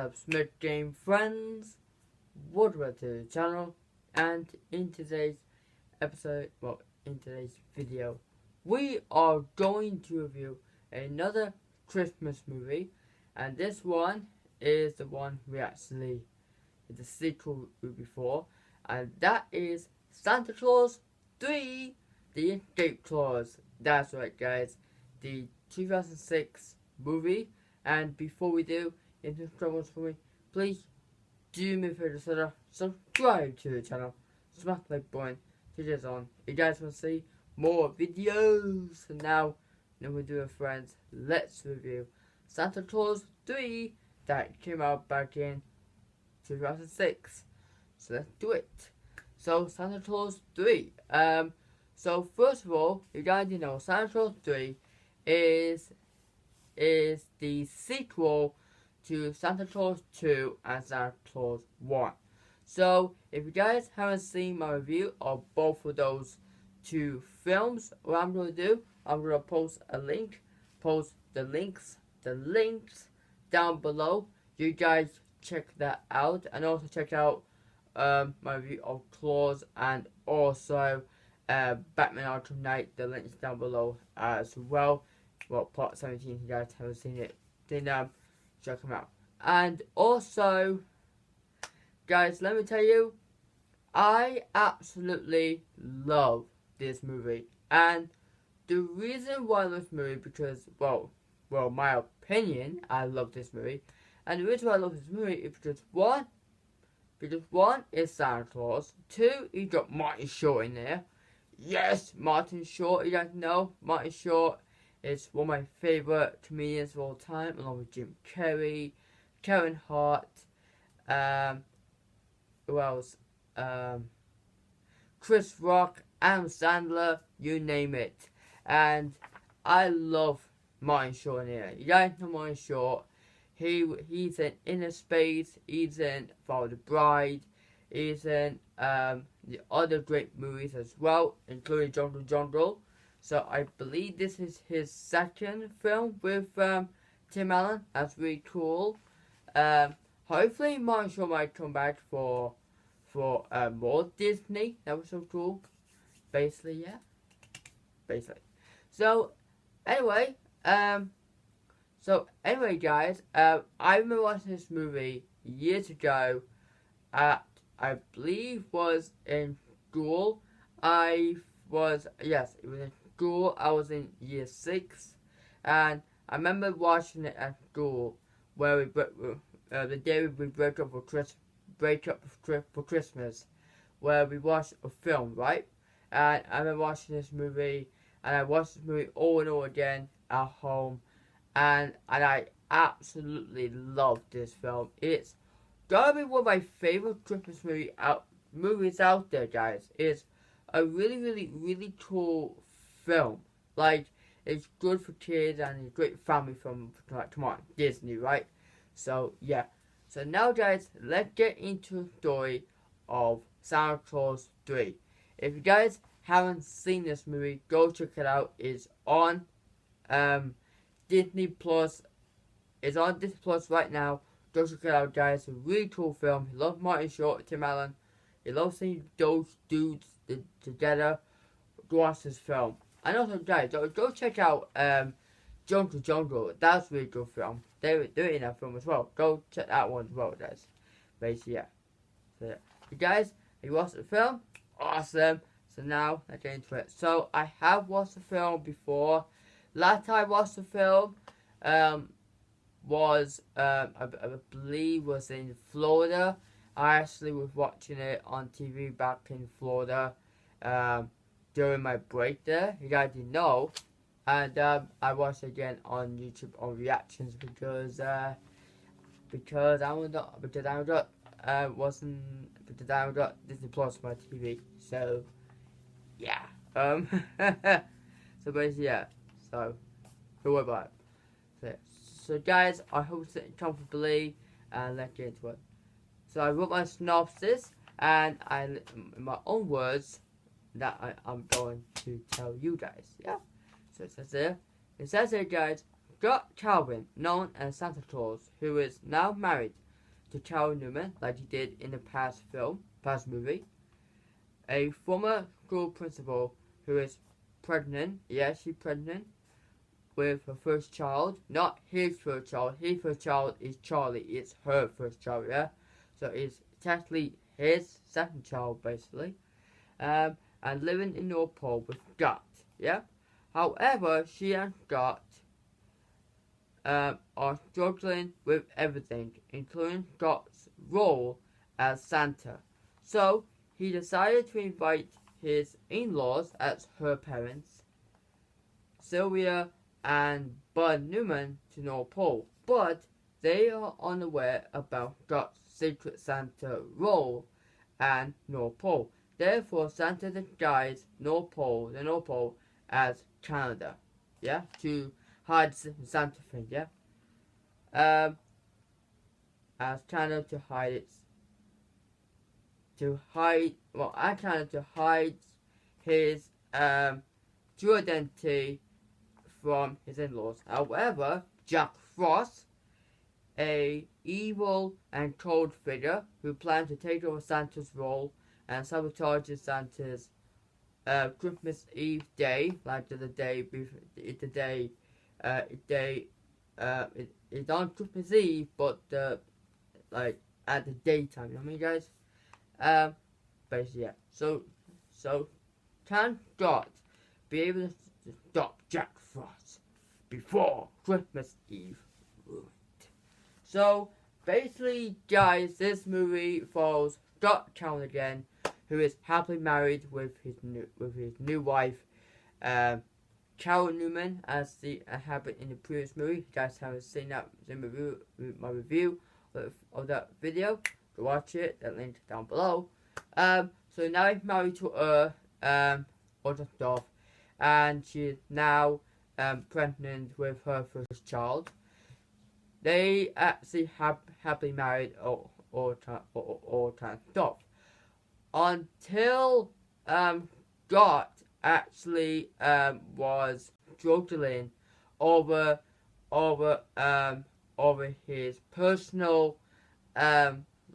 up, Smith Game friends? Welcome to the channel, and in today's episode, in today's video, we are going to review another Christmas movie, and this one is the one we actually did the sequel before, and that is Santa Claus 3, The Escape Clause. That's right, guys, the 2006 movie. And before we do, if you're struggling for me, please do me a favor, subscribe to the channel, smash the like button, switch it on. If you guys want to see more videos. So now we do it, friends. Let's review Santa Claus 3 that came out back in 2006. So let's do it. So Santa Claus 3. So first of all, you guys know Santa Claus 3 is the sequel to Santa Claus 2 and Santa Claus 1. So if you guys haven't seen my review of both of those two films, what I'm going to do, I'm going to post the links down below. You guys check that out, and also check out my review of Claus and also Batman Arkham Knight. The links down below as well. Well, part 17, if you guys haven't seen it, then check them out. And also, guys, let me tell you, I absolutely love this movie. And the reason why I love this movie, because, well, my opinion, I love this movie. And the reason why I love this movie is because one is Santa Claus. 2, you got Martin Short in there. Yes, Martin Short, you guys know, Martin Short is one of my favourite comedians of all time, along with Jim Carrey, Karen Hart, who else? Chris Rock, Adam Sandler, you name it. And I love Martin Short in here. You guys know Martin Short. He's in Inner Space, he's in Follow the Bride, he's in the other great movies as well, including Jungle. So I believe this is his second film with Tim Allen. That's really cool. Hopefully Martin Short might come back for more Disney. That was so cool. Basically, yeah. So anyway, guys, I remember watching this movie years ago. I believe was in school. It was in school. I was in year 6, and I remember watching it at school, where the day we break up for Christmas, where we watched a film, right? And I remember watching this movie, and I watched this movie over and over again at home, and I absolutely loved this film. It's gotta be one of my favorite Christmas movies out there, guys. It's a really cool film. Like, it's good for kids and it's a great family film. Like, come on, Disney, right? So yeah. So now, guys, let's get into the story of Santa Claus 3. If you guys haven't seen this movie, go check it out. It's on Disney Plus. It's on Disney Plus right now. Go check it out, guys. It's a really cool film. You love Martin Short, Tim Allen. You love seeing those dudes together. Go watch this film. And also, guys, go check out Jungle. That's a really good film. They're in that film as well. Go check that one as well, guys. Basically, yeah. So, yeah. You guys, you watched the film? Awesome. So now, let's get into it. So, I have watched the film before. Last time I watched the film, was I believe was in Florida. I actually was watching it on TV back in Florida during my break there. You guys didn't know, and I watched it again on YouTube on reactions because I haven't got Disney Plus on my TV. So yeah, so basically yeah. So don't worry about it. So guys, I hope you're sitting comfortably, and let's get into it. So I wrote my synopsis, and in my own words, that I'm going to tell you guys, yeah? So it says here, guys, got Calvin, known as Santa Claus, who is now married to Carol Newman, like he did in the past movie. A former school principal who is pregnant, yes, she's pregnant, with her first child. Not his first child. His first child is Charlie. It's her first child, yeah? So it's technically his second child, basically. And living in North Pole with Scott, yeah? However, she and Scott are struggling with everything, including Scott's role as Santa. So, he decided to invite his in-laws as her parents, Sylvia and Bud Newman, to North Pole, but they are unaware about Scott's secret Santa role and North Pole. Therefore, Santa disguised the North Pole as Canada, yeah, to hide the Santa thing, yeah, as Canada to hide his true identity from his in-laws. However, Jack Frost, a evil and cold figure who plans to take over Santa's role and sabotages Santa's Christmas Eve day, like it's on Christmas Eve, but like at the daytime. You know what I mean, guys? Basically, yeah. So can God be able to stop Jack Frost before Christmas Eve ruined? So basically, guys, this movie follows Scott Callum again, who is happily married with his new wife, Carol Newman, as the happened in the previous movie. If you guys haven't seen my review of that video, go watch it. That link down below. So now he's married to her, all that stuff, and she's now pregnant with her first child. They actually happily married all time stuff until Scott actually was struggling over his personal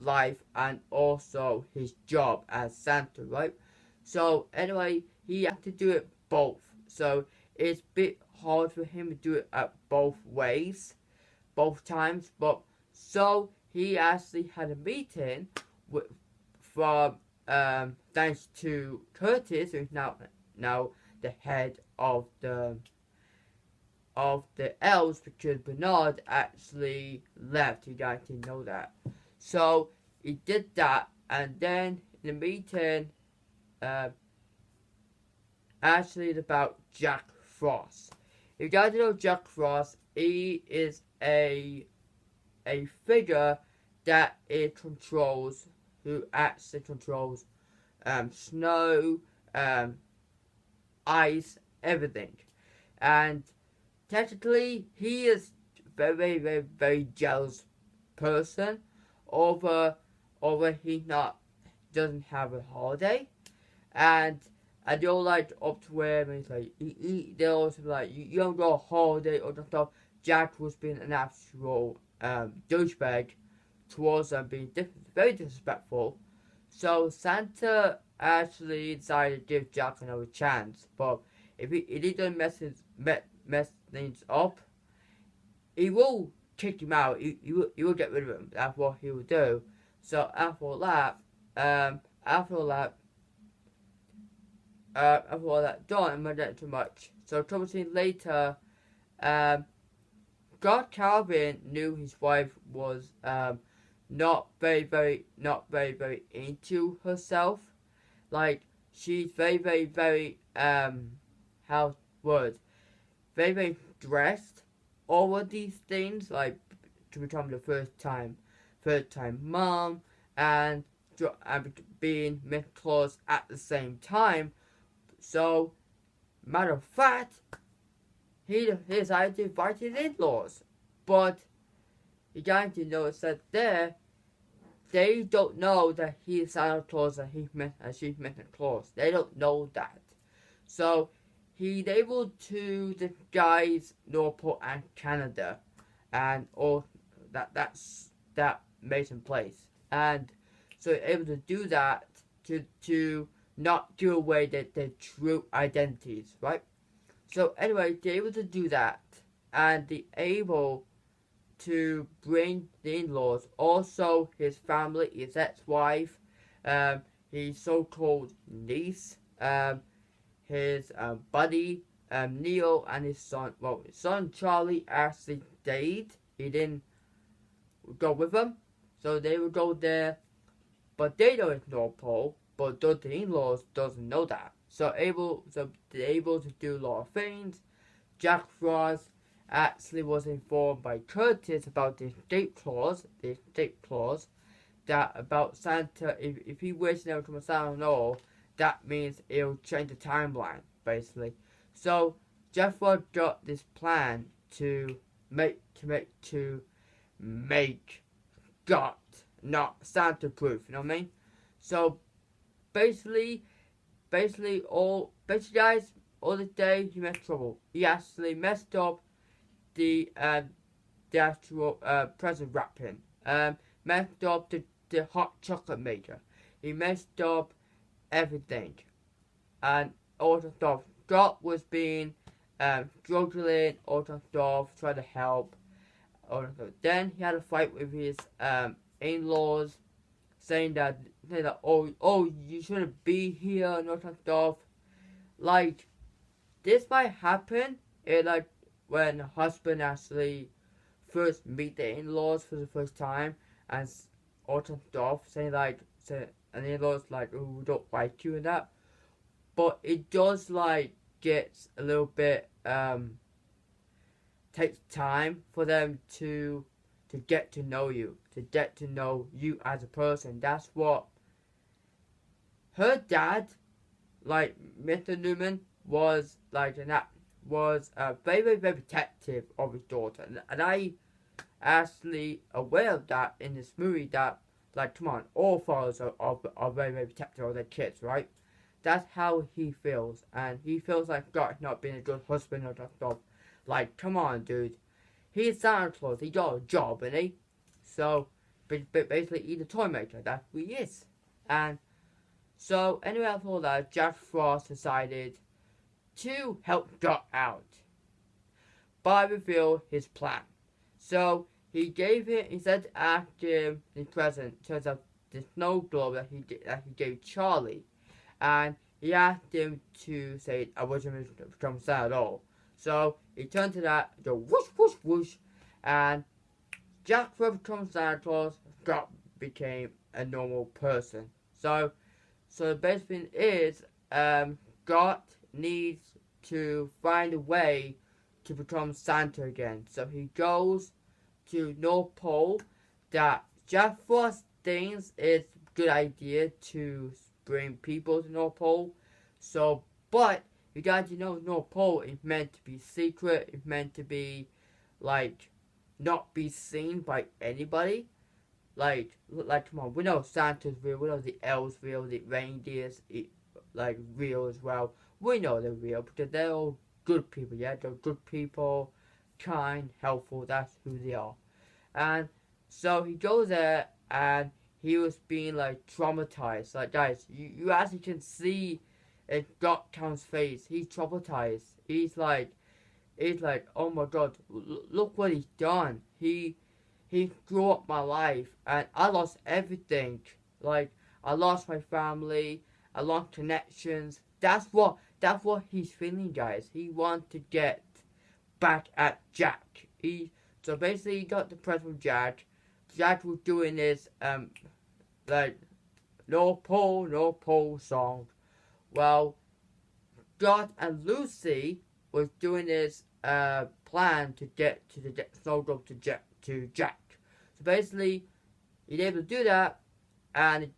life and also his job as Santa, right? So anyway, he had to do it both. So it's a bit hard for him to do it at both ways, both times. But so he actually had a meeting from thanks to Curtis, who's now the head of the elves, because Bernard actually left. You guys didn't know that. So he did that, and then in the meeting, actually it's about Jack Frost. If you guys don't know Jack Frost, he is a figure that who actually controls snow, ice, everything. And technically, he is very, very, very jealous person over he doesn't have a holiday, and they all like up to him, and he's like they're also like you don't go on holiday or stuff. Jack was being an actual douchebag towards them, being very disrespectful. So Santa actually decided to give Jack another chance, but if he doesn't mess things up, he will kick him out. He will get rid of him. That's what he will do. So after that done, I'm not getting too much. So a couple scenes later, God Calvin knew his wife was not very into herself. Like she's very very very dressed over these things, like to become the third time mom and being Miss Claus at the same time. So matter of fact, he decided to invite his in-laws, but you guys didn't notice that they don't know that he's Santa Claus and she's Miss Claus. They don't know that. So he's able to disguise North Pole and Canada, and all that made in place, and so able to do that to not give away their true identities, right? So anyway, they're able to do that, and they're able to bring the in-laws, also his family, his ex-wife, um, his so-called niece, his buddy, Neil, and his son. Well, his son Charlie actually stayed. He didn't go with them, so they would go there. But they know it's North Pole, but the in-laws doesn't know that. So they're able to do a lot of things. Jack Frost actually was informed by Curtis about the escape clause, that about Santa, if he wishes never to come Santa at all, that means it'll change the timeline, basically. So Jeff Frost got this plan to make God not Santa proof, you know what I mean? So basically guys, all the day he messed trouble. He actually messed up the actual present wrapping. Messed up the hot chocolate maker. He messed up everything. And all the stuff. Scott was being struggling, all the stuff, trying to help. Then he had a fight with his in-laws, saying that oh you shouldn't be here and all that stuff. Like, this might happen like when the husband actually first meet the in-laws for the first time, and all that stuff, saying and the in-laws like, oh, we don't like you and that. But it does like gets a little bit takes time for them to get to know you, to get to know you as a person. That's what her dad, like Mr. Newman, was like, and that was very, very, very protective of his daughter. And I actually aware of that in this movie, that, like, come on, all fathers are very, very protective of their kids, right? That's how he feels. And he feels like God not being a good husband or that stuff. Like, come on, dude. He's Santa Claus. He got a job, and he. So, basically, he's a toy maker. That's who he is. And so, anyway, after all that, Jack Frost decided to help Dot out by reveal his plan. So, he said after his present, turns out the snow globe that he gave Charlie, and he asked him to say, I wasn't from Santa at all. So he turned to that, go whoosh, whoosh, whoosh, and Jack Frost becomes Santa Claus. Scott became a normal person. So the best thing is, Scott needs to find a way to become Santa again. So he goes to North Pole. That Jack Frost thinks it's a good idea to bring people to North Pole. So, but you guys, North Pole is meant to be secret. It's meant to be, like, not be seen by anybody. Like, come on, we know Santa's real. We know the elves real. The reindeers, like, real as well. We know they're real because they're all good people. Yeah, they're good people, kind, helpful. That's who they are. And so he goes there, and he was being, like, traumatized. Like, guys, you actually can see in Scott Count's face. He's traumatized. He's like, oh my God, look what he's done. He screwed up my life, and I lost everything. Like, I lost my family. I lost connections. That's what he's feeling, guys. He wants to get back at Jack. So basically, he got the present from Jack. Jack was doing this like, North Pole song. Well, Scott and Lucy was doing this plan to get to the snow globe to Jack. So basically, he's able to do that, and it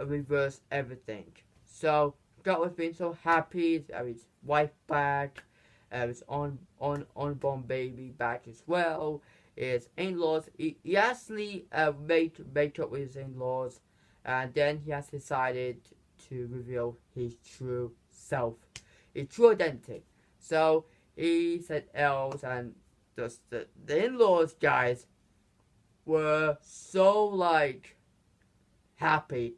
reversed everything. So Scott was being so happy to have his wife back, his unborn baby back as well. His in-laws, he actually made up with his in-laws, and then he has decided to reveal his true self, his true identity. So he said elves, and the in-laws, guys, were so like happy.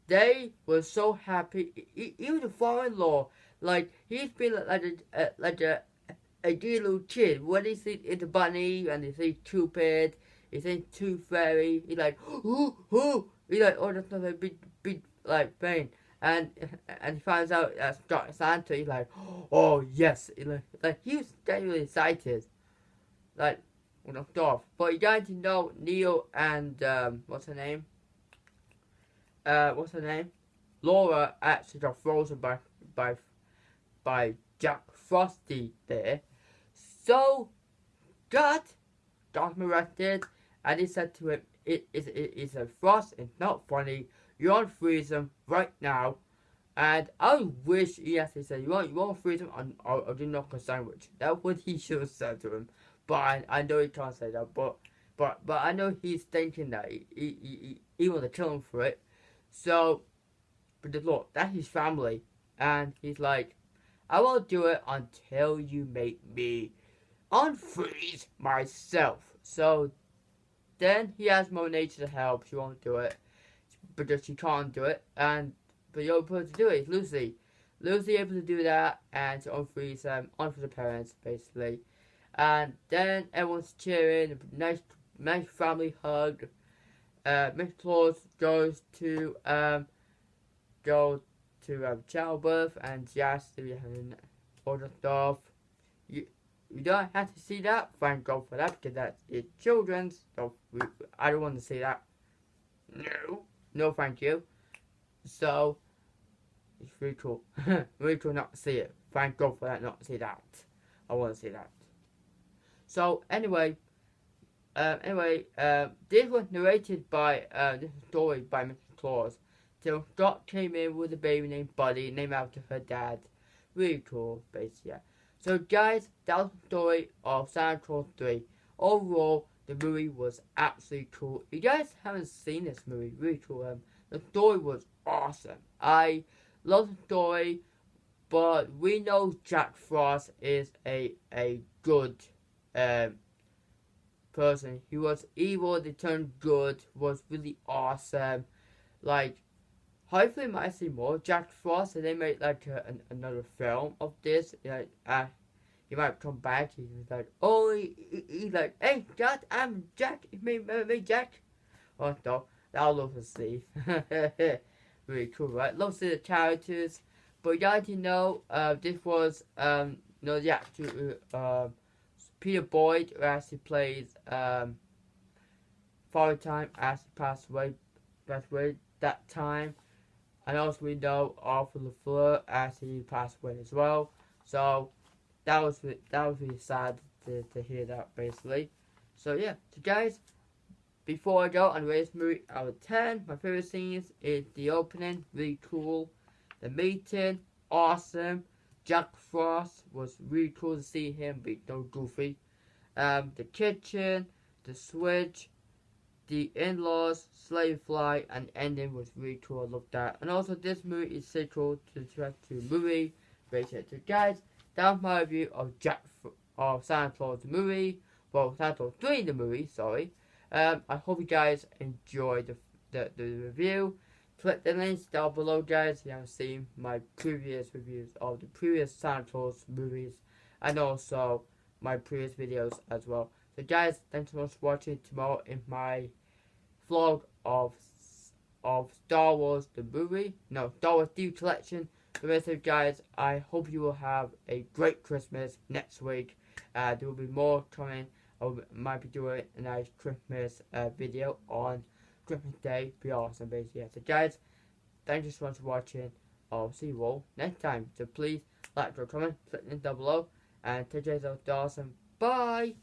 They were so happy. Even the father-in-law, like he's been like a dear little kid. When he sees it's a bunny and he sees Cupid, he sees Tooth Fairy, he's like, ooh. He's like, oh, that's not a big like pain. And he finds out that's Santa. He's like, oh yes. He was genuinely excited. Like, well, knocked off. But you guys know Neil and what's her name? Laura actually got frozen by Jack Frosty there. So got him arrested, and he said to him, "It's a Frost. It's not funny. You want to freeze him right now." And I wish he actually said, "You want to freeze him, or do not a sandwich." That's what he should have said to him. But I know he can't say that. But I know he's thinking that he want to kill him for it. So, but look, that's his family, and he's like, "I won't do it until you make me unfreeze myself." So then he asks Mother Nature to help. She won't do it because she can't do it, but the only person to do it is Lucy. Lucy able to do that and to unfreeze the parents basically, and then everyone's cheering. Nice family hug. Mr. Claus goes to childbirth, and she has to be having all the stuff. You don't have to see that. Thank God for that, because that's children's. So I don't want to see that. No, thank you. So it's really cool. Really cool not to see it. Thank God for that. Not to see that. I want to see that. So anyway, this was narrated by this story by Mr. Claus. So Dot came in with a baby named Buddy, named after her dad. Really cool, basically. Yeah. So guys, that was the story of Santa Claus 3. Overall, the movie was absolutely cool. If you guys haven't seen this movie, really cool. The story was awesome. I love the story, but we know Jack Frost is a good person. He was evil, they turned good, was really awesome. Like, hopefully we might see more Jack Frost, and they make like another film of this. He might come back. He's like, oh, he's like, hey, Jack, I'm Jack. It's me, Jack. Oh no, I'll love to see. Really cool, right? Love to see the characters. But you guys know, this was the actor Peter Boyd, who actually plays Father Time, as he passed away that time. And also we know Arthur LaFleur as he passed away as well. So that was really sad to hear that basically. So yeah, so guys, before I go and rate this movie out of 10, my favorite scenes is the opening, really cool. The meeting, awesome. Jack Frost was really cool to see him be so goofy. The kitchen, the switch, the in-laws, Slave Fly, and ending was really cool. I love that. And also, this movie is sequel to the movie. Rated. So, guys, that was my review of Santa Claus the movie. Well, Santa Claus 3 the movie. Sorry. I hope you guys enjoyed the review. Click the links down below, guys, if you haven't seen my previous reviews of the previous Santa Claus movies, and also my previous videos as well. So, guys, thanks so much for watching. Tomorrow in my vlog of Star Wars the movie, Star Wars DVD collection. The rest of you guys, I hope you will have a great Christmas next week. There will be more coming. I might be doing a nice Christmas video on Christmas Day. Be awesome, basically. Yeah. So guys, thank you so much for watching. I'll see you all next time. So please like, comment, click the link down below, and take care of yourself. Awesome. Bye.